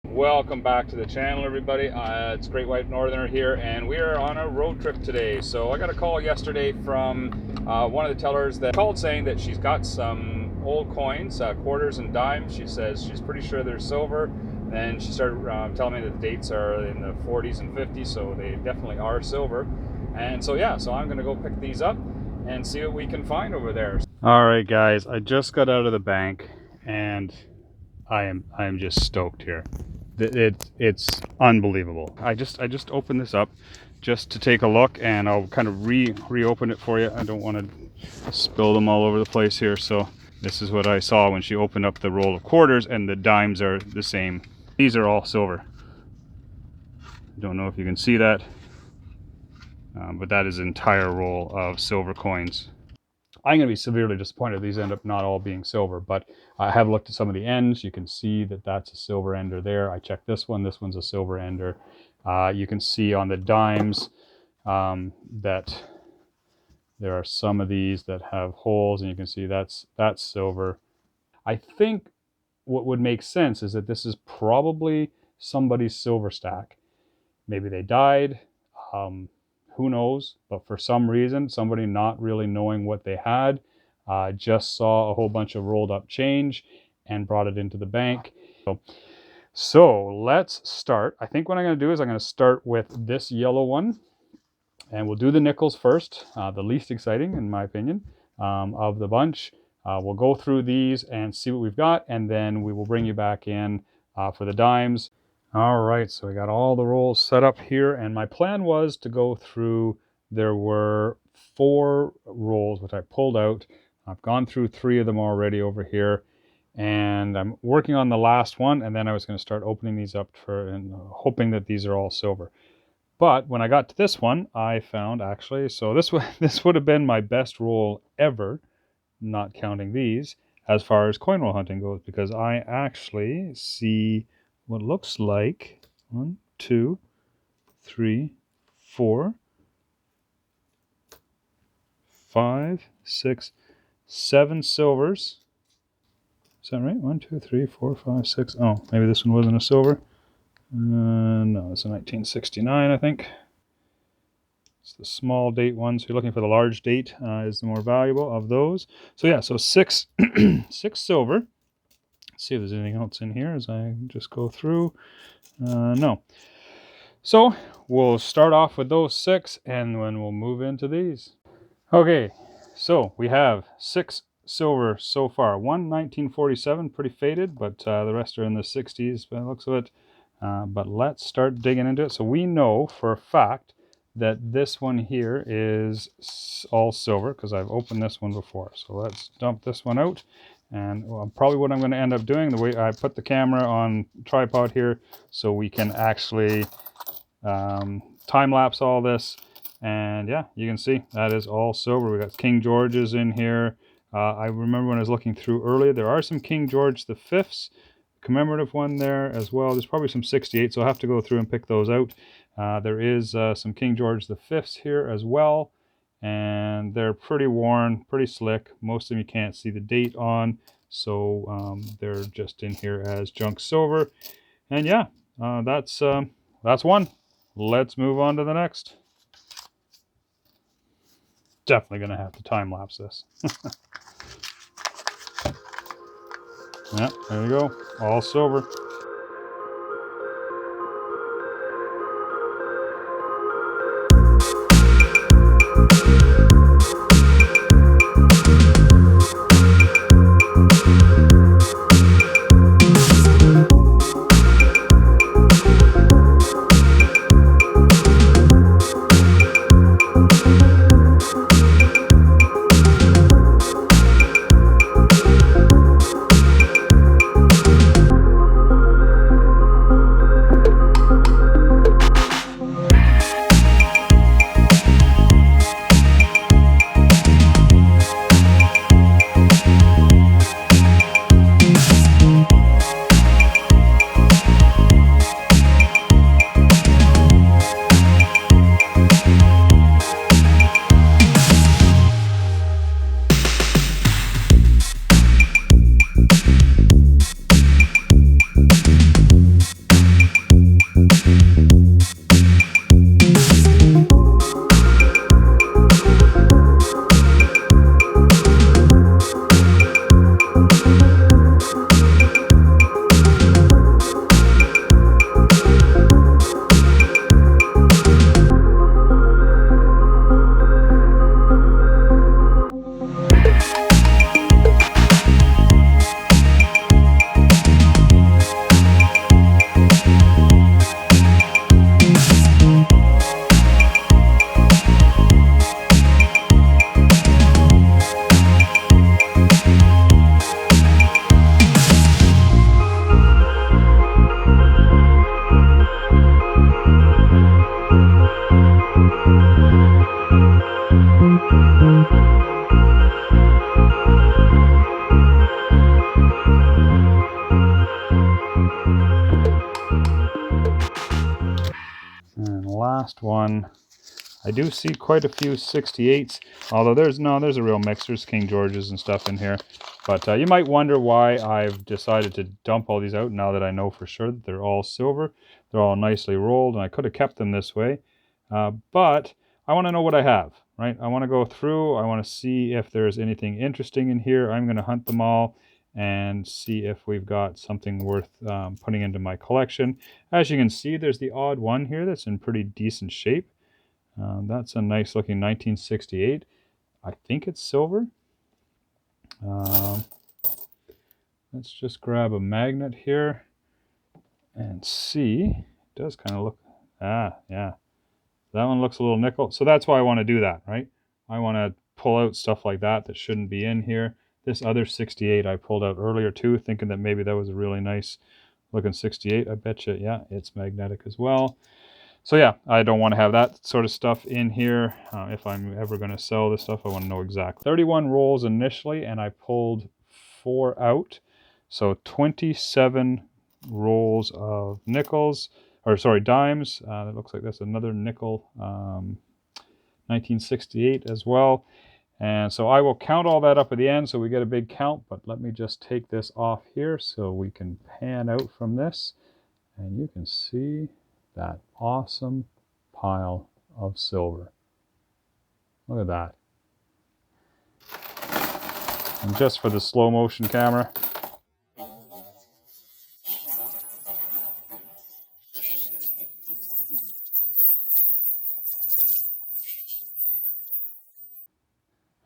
Welcome back to the channel, everybody. It's Great White Northerner here, and we are on a road trip today. So I got a call yesterday from one of the tellers that called saying that she's got some old coins, quarters and dimes. She says she's pretty sure they're silver. Then she started telling me that the dates are in the 40s and 50s, so they definitely are silver. And so yeah, so I'm going to go pick these up and see what we can find over there. All right, guys, I just got out of the bank, and I am just stoked here. It's unbelievable. I just opened this up just to take a look, and I'll kind of reopen it for you. I don't want to spill them all over the place here. So this is what I saw when she opened up the roll of quarters, and the dimes are the same. These are all silver. Don't know if you can see that, but that is an entire roll of silver coins. I'm going to be severely disappointed these end up not all being silver, but I have looked at some of the ends. You can see that that's a silver ender there. I checked this one's a silver ender. You can see on the dimes that there are some of these that have holes, and you can see that's silver. I think what would make sense is that this is probably somebody's silver stack. Maybe they died. Who knows? But for some reason, somebody not really knowing what they had just saw a whole bunch of rolled up change and brought it into the bank. So let's start. I think what I'm going to do is I'm going to start with this yellow one, and we'll do the nickels first, the least exciting in my opinion of the bunch. We'll go through these and see what we've got, and then we will bring you back in for the dimes. All right, so we got all the rolls set up here, and my plan was to go through, there were 4 rolls which I pulled out. I've gone through 3 of them already over here, and I'm working on the last one, and then I was going to start opening these up and hoping that these are all silver. But when I got to this one, I found actually, so this would have been my best roll ever, not counting these, as far as coin roll hunting goes, because I actually see what looks like 1, 2, 3, 4, 5, 6, 7 silvers. Is that right? 1, 2, 3, 4, 5, 6. Oh, maybe this one wasn't a silver. No, it's a 1969, I think. It's the small date one, so you're looking for the large date is the more valuable of those. So yeah, so 6 silver. Let's see if there's anything else in here as I just go through. No. So we'll start off with those 6, and then we'll move into these. Okay, so we have 6 silver so far. 1 1947, pretty faded, but the rest are in the 60s by the looks of it. But let's start digging into it. So we know for a fact that this one here is all silver because I've opened this one before. So let's dump this one out. And probably what I'm going to end up doing, the way I put the camera on tripod here so we can actually time-lapse all this. And yeah, you can see that is all silver. We got King George's in here. I remember when I was looking through earlier, there are some King George V commemorative one there as well. There's probably some 68, so I'll have to go through and pick those out. There is some King George V's here as well, and they're pretty worn, pretty slick. Most of them you can't see the date on, so they're just in here as junk silver. And yeah, that's one. Let's move on to the next. Definitely gonna have to time lapse this. Yeah, there you go, all silver. last one. I do see quite a few 68s, although there's a real mix. There's King Georges and stuff in here. But you might wonder why I've decided to dump all these out now that I know for sure that they're all silver. They're all nicely rolled, and I could have kept them this way. But I want to know what I have, right? I want to go through. I want to see if there's anything interesting in here. I'm going to hunt them all and see if we've got something worth putting into my collection. As you can see, there's the odd one here that's in pretty decent shape. That's a nice looking 1968. I think it's silver. Let's just grab a magnet here and see. It does kind of look, yeah. That one looks a little nickel. So that's why I want to do that, right? I want to pull out stuff like that shouldn't be in here. This other 68 I pulled out earlier too, thinking that maybe that was a really nice looking 68. I bet you, yeah, it's magnetic as well. So yeah, I don't want to have that sort of stuff in here. If I'm ever going to sell this stuff, I want to know exactly. 31 rolls initially, and I pulled 4 out. So 27 rolls of nickels, or sorry, dimes. That looks like that's another nickel 1968 as well. And so I will count all that up at the end so we get a big count, but let me just take this off here so we can pan out from this. And you can see that awesome pile of silver. Look at that. And just for the slow motion camera.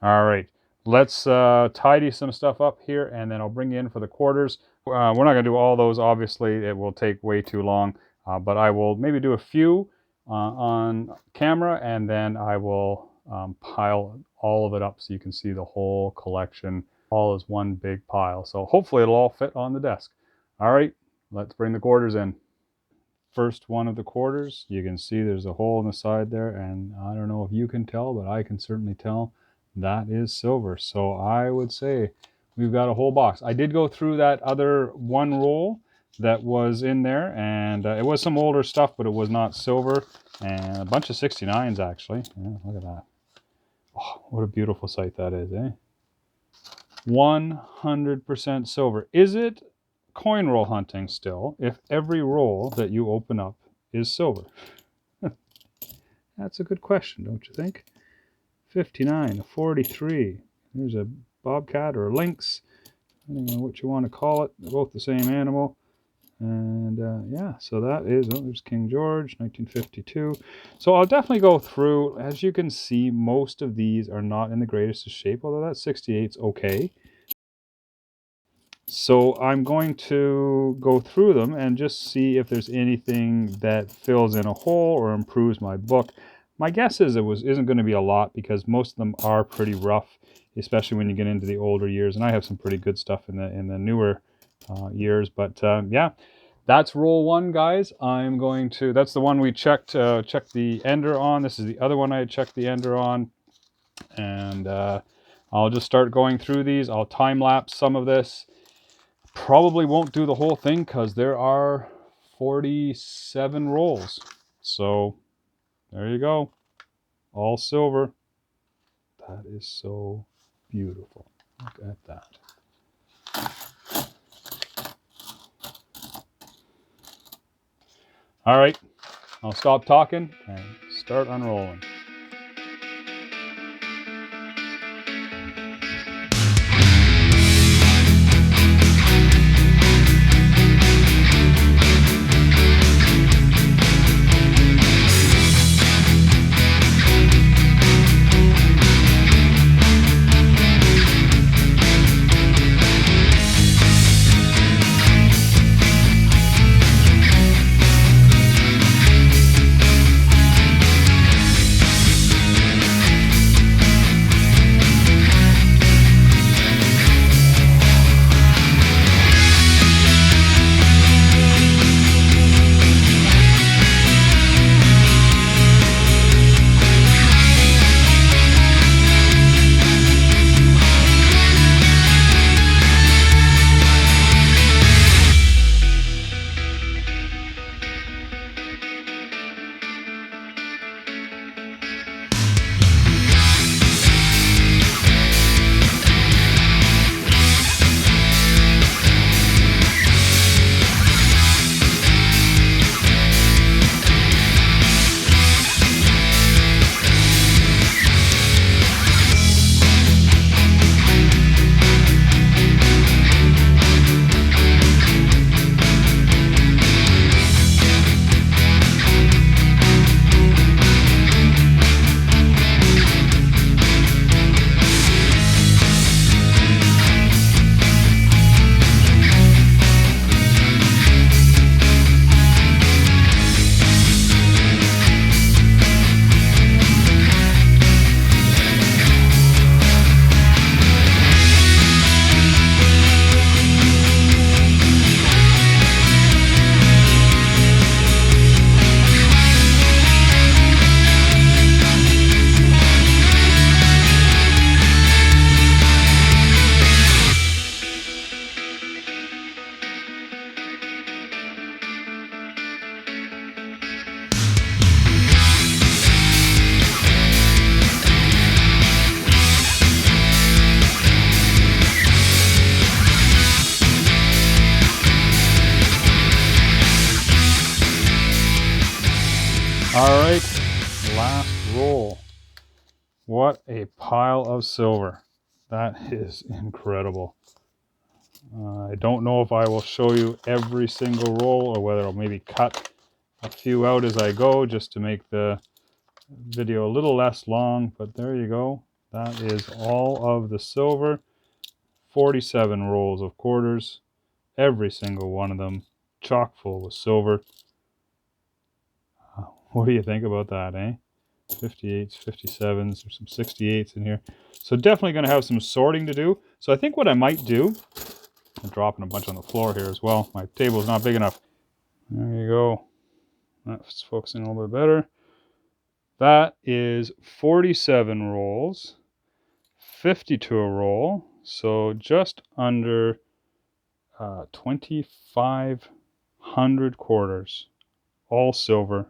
All right, let's tidy some stuff up here, and then I'll bring you in for the quarters. We're not going to do all those, obviously. It will take way too long, but I will maybe do a few on camera, and then I will pile all of it up so you can see the whole collection all as one big pile. So hopefully it'll all fit on the desk. All right, let's bring the quarters in. First one of the quarters, you can see there's a hole in the side there, and I don't know if you can tell, but I can certainly tell that is silver. So I would say we've got a whole box. I did go through that other one roll that was in there, and it was some older stuff, but it was not silver, and a bunch of 69s actually. Yeah, look at that. Oh, what a beautiful sight that is, eh? 100% silver. Is it coin roll hunting still if every roll that you open up is silver? That's a good question, don't you think? 59, a 43. There's a bobcat or a lynx. I don't know what you want to call it. They're both the same animal. And yeah, so that is, oh, there's King George, 1952. So I'll definitely go through. As you can see, most of these are not in the greatest of shape, although that 68's okay. So I'm going to go through them and just see if there's anything that fills in a hole or improves my book. My guess is isn't going to be a lot because most of them are pretty rough, especially when you get into the older years. And I have some pretty good stuff in the newer years. But yeah, that's roll one, guys. I'm going to, that's the one we checked the ender on. This is the other one I checked the ender on. And I'll just start going through these. I'll time lapse some of this. Probably won't do the whole thing because there are 47 rolls. So there you go. All silver. That is so beautiful. Look at that. All right. I'll stop talking and start unrolling. All right, last roll. What a pile of silver. That is incredible. I don't know if I will show you every single roll or whether I'll maybe cut a few out as I go just to make the video a little less long, but there you go. That is all of the silver. 47 rolls of quarters, every single one of them chock full with silver. What do you think about that, eh? 58s, 57s, there's some 68s in here. So definitely going to have some sorting to do. So I think what I might do, I'm dropping a bunch on the floor here as well. My table is not big enough. There you go. That's focusing a little bit better. That is 47 rolls, 52 a roll. So just under 2,500 quarters, all silver.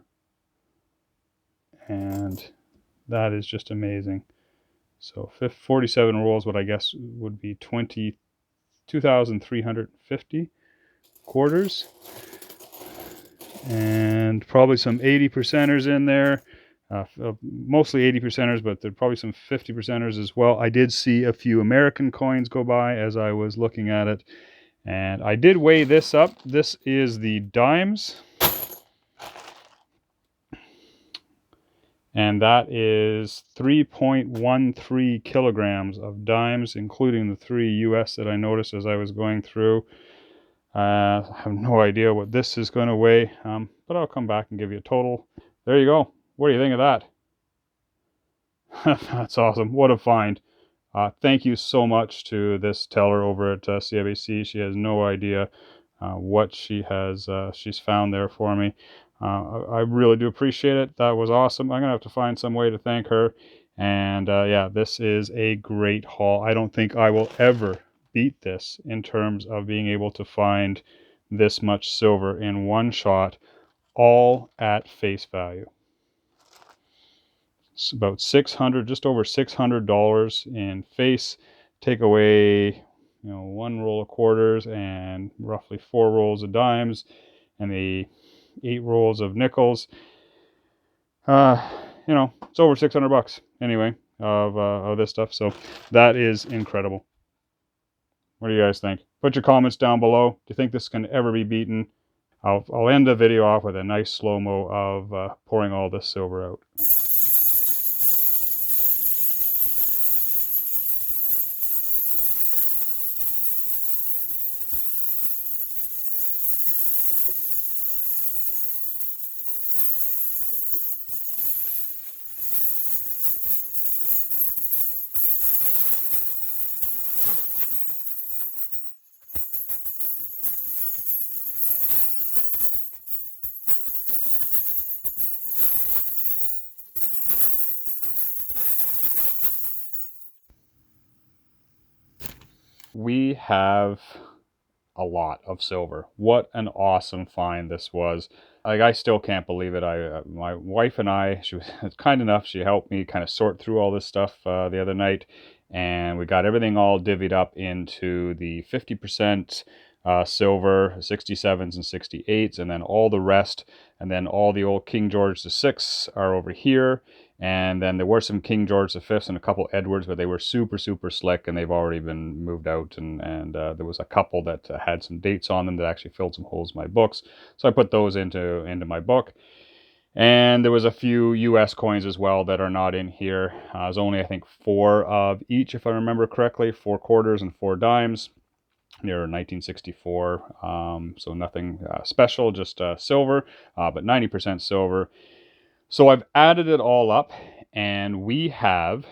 And that is just amazing. So 47 rolls, what I guess would be 2,350 quarters. And probably some 80 percenters in there. Mostly 80 percenters, but there's probably some 50 percenters as well. I did see a few American coins go by as I was looking at it. And I did weigh this up. This is the dimes. And that is 3.13 kilograms of dimes, including the 3 US that I noticed as I was going through. I have no idea what this is going to weigh, but I'll come back and give you a total. There you go. What do you think of that? That's awesome. What a find. Thank you so much to this teller over at CIBC. She has no idea what she's found there for me. I really do appreciate it. That was awesome. I'm going to have to find some way to thank her. And yeah, this is a great haul. I don't think I will ever beat this in terms of being able to find this much silver in one shot, all at face value. It's about $600, just over $600 in face. Take away, one roll of quarters and roughly 4 rolls of dimes, and the 8 rolls of nickels. It's over $600 anyway of this stuff. So that is incredible. What do you guys think? Put your comments down below. Do you think this can ever be beaten? I'll end the video off with a nice slow-mo of pouring all this silver out. We have a lot of silver. What an awesome find this was. Like, I still can't believe it. My wife and I, she was kind enough, she helped me kind of sort through all this stuff the other night, and we got everything all divvied up into the 50% silver, 67s and 68s, and then all the rest, and then all the old King George VI are over here. And then there were some King George V's and a couple Edwards, but they were super, super slick, and they've already been moved out. And there was a couple that had some dates on them that actually filled some holes in my books. So I put those into my book. And there was a few US coins as well that are not in here. There's only, I think, 4 of each, if I remember correctly, 4 quarters and 4 dimes. They're 1964, so nothing special, just silver, but 90% silver. So I've added it all up, and we have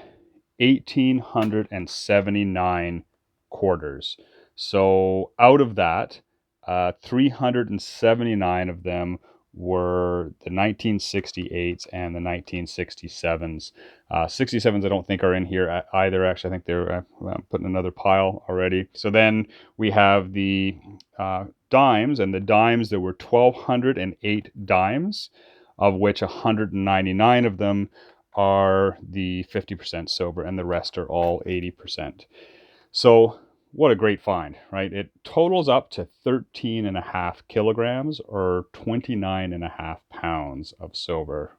1,879 quarters. So out of that, 379 of them were the 1968s and the 1967s. 67s I don't think are in here either. Actually, I think they're put in another pile already. So then we have the dimes, and the dimes, there were 1,208 dimes, of which 199 of them are the 50% silver, and the rest are all 80%. So what a great find, right? It totals up to 13.5 kilograms or 29.5 pounds of silver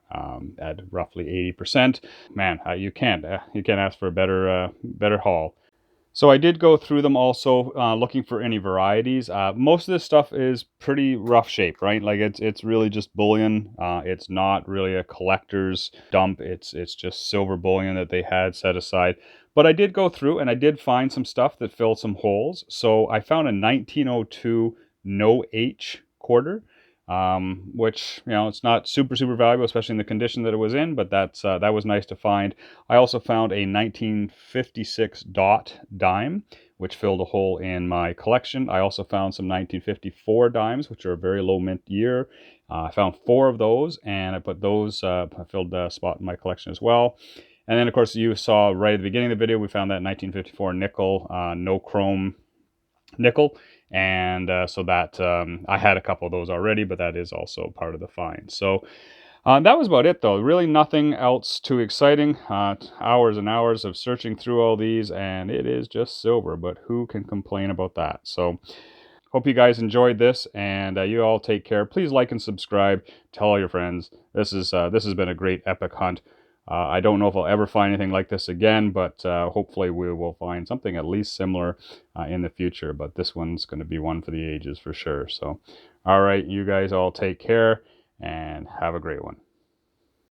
at roughly 80%. Man, you can't ask for a better haul. So I did go through them also, looking for any varieties. Most of this stuff is pretty rough shape, right? Like it's really just bullion. It's not really a collector's dump. It's just silver bullion that they had set aside. But I did go through and I did find some stuff that filled some holes. So I found a 1902 no H quarter, which, you know, it's not super valuable, especially in the condition that it was in, but that was nice to find. I also found a 1956 dot dime, which filled a hole in my collection. I also found some 1954 dimes, which are a very low mint year. I found 4 of those, and I put those, I filled a spot in my collection as well. And then, of course, you saw right at the beginning of the video, we found that 1954 nickel, no chrome nickel. And so that I had a couple of those already, but that is also part of the find. So that was about it, though. Really nothing else too exciting. Hours and hours of searching through all these, and it is just silver, but who can complain about that? So hope you guys enjoyed this, and you all take care. Please like and subscribe. Tell all your friends. This has been a great epic hunt. I don't know if I'll ever find anything like this again, but hopefully we will find something at least similar in the future. But this one's going to be one for the ages for sure. So, all right, you guys all take care and have a great one.